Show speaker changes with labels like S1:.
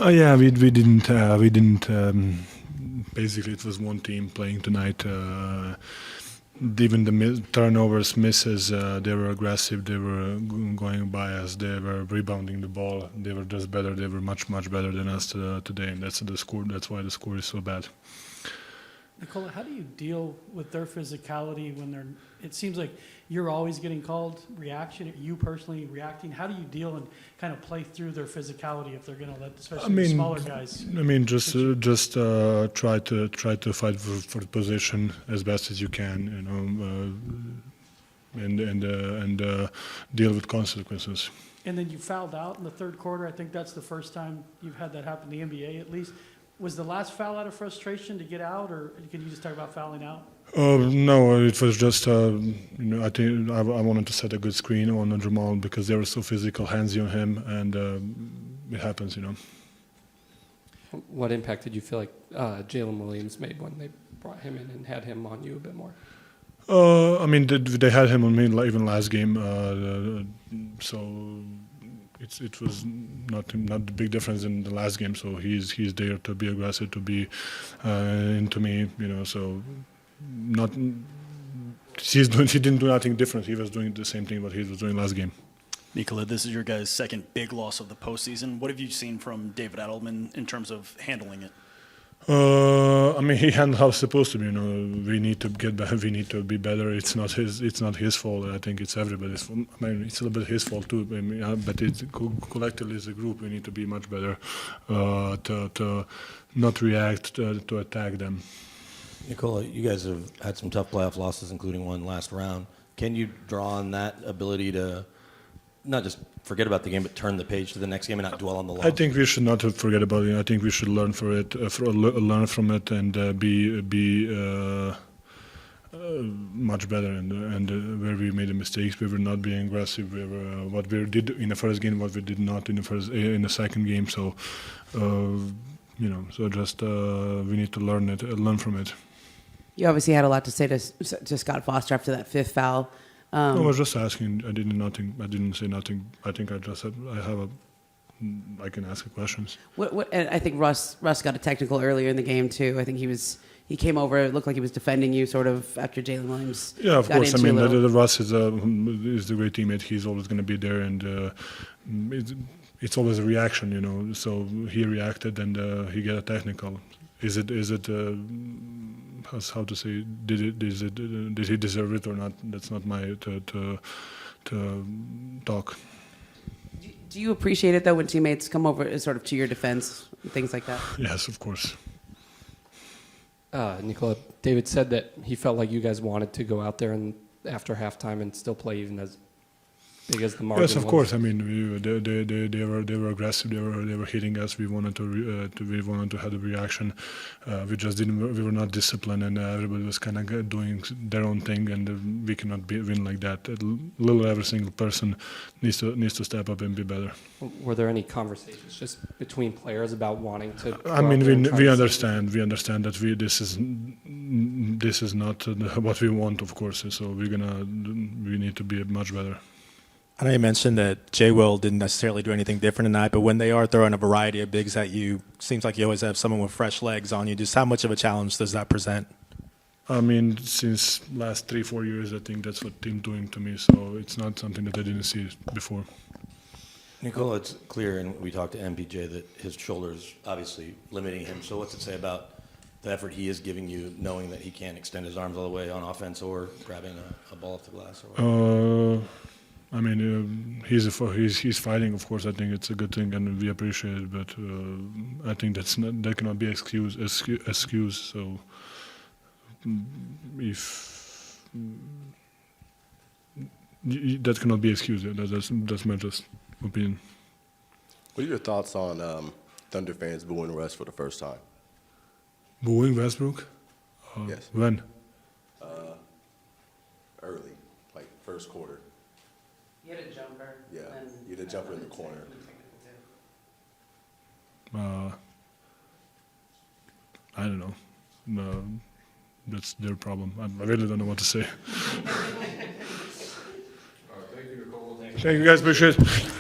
S1: Yeah, we didn't. Basically, it was one team playing tonight. Even the turnovers, misses, they were aggressive. They were going by us. They were rebounding the ball. They were just better. They were much better than us today. And that's the score. That's why the score is so bad.
S2: Nikola, how do you deal with their physicality when they're? It seems like you're always getting called reaction. You personally reacting. How do you deal and kind of play through their physicality if they're going to let, especially the smaller guys?
S1: I mean, just try to fight for the position as best as you can, and deal with consequences.
S2: And then you fouled out in the third quarter. I think that's the first time you've had that happen in the NBA, at least. Was the last foul out of frustration to get out, or can you just talk about fouling out?
S1: No, it was just, I think I wanted to set a good screen on Jamal because they were so physical, handsy on him, and it happens,
S3: What impact did you feel like Jalen Williams made when they brought him in and had him on you a bit more?
S1: I mean, they had him on me even last game, so it was not the big difference in the last game. So he's there to be aggressive, to be into me, So not he didn't do nothing different. He was doing the same thing what he was doing last game.
S4: Nikola, this is your guys' second big loss of the postseason. What have you seen from David Edelman in terms of handling it?
S1: I mean, he handled how it's supposed to be. We need to get better. We need to be better. It's not his fault. I think it's everybody's fault. I mean, it's a little bit his fault too. I mean, but it's collectively as a group, we need to be much better to not react to attack them.
S5: Nikola, you guys have had some tough playoff losses, including one last round. Can you draw on that ability to not just forget about the game, but turn the page to the next game and not dwell on the loss?
S1: I think we should not forget about it. I think we should learn from it, and be much better. And where we made the mistakes, we were not being aggressive. We were what we did in the first game, what we did not in the second game. So, so just we need to learn from it.
S6: You obviously had a lot to say to Scott Foster after that fifth foul.
S1: I was just asking. I didn't say nothing. I think I just said I can ask questions.
S6: And I think Russ got a technical earlier in the game too. I think he came over. It looked like he was defending you sort of after Jalen Williams.
S1: Yeah, of course. I mean, the Russ is the great teammate. He's always going to be there, and it's always a reaction, So he reacted, and he got a technical. Is it? How to say? Did he deserve it or not? That's not my to talk.
S6: Do you appreciate it though when teammates come over sort of to your defense and things like that?
S1: Yes, of course.
S3: Nikola, David said that he felt like you guys wanted to go out there and after halftime and still play even as big as the margin.
S1: Yes, of course. I mean, they were aggressive. They were hitting us. We wanted to have a reaction. We just didn't. We were not disciplined, and everybody was kind of doing their own thing. And we cannot win like that. Every single person needs to step up and be better.
S3: Were there any conversations just between players about wanting to?
S1: I mean, we understand. We understand that this is not what we want, of course. So we need to be much better.
S7: I know you mentioned that J. Will didn't necessarily do anything different tonight, but when they are throwing a variety of bigs at you, seems like you always have someone with fresh legs on you. Just how much of a challenge does that present?
S1: I mean, since last 3-4 years, I think that's what team doing to me. So it's not something that I didn't see before.
S5: Nikola, it's clear, and we talked to MPJ, that his shoulder's obviously limiting him. So what's it say about the effort he is giving you, knowing that he can't extend his arms all the way on offense or grabbing a ball off the glass? Or
S1: I mean, he's fighting. Of course, I think it's a good thing, and we appreciate it. But I think that cannot be excuse. So if that cannot be excused, that's my just opinion.
S8: What are your thoughts on Thunder fans booing Russ for the first time?
S1: Booing Westbrook?
S8: Yes.
S1: When?
S8: Early, like first quarter.
S6: You had a jumper.
S8: Yeah, you had a jumper in the corner.
S1: I don't know. No, that's their problem. I really don't know what to say.
S9: Thank you, Nicole.
S1: Thank you, guys. Appreciate it.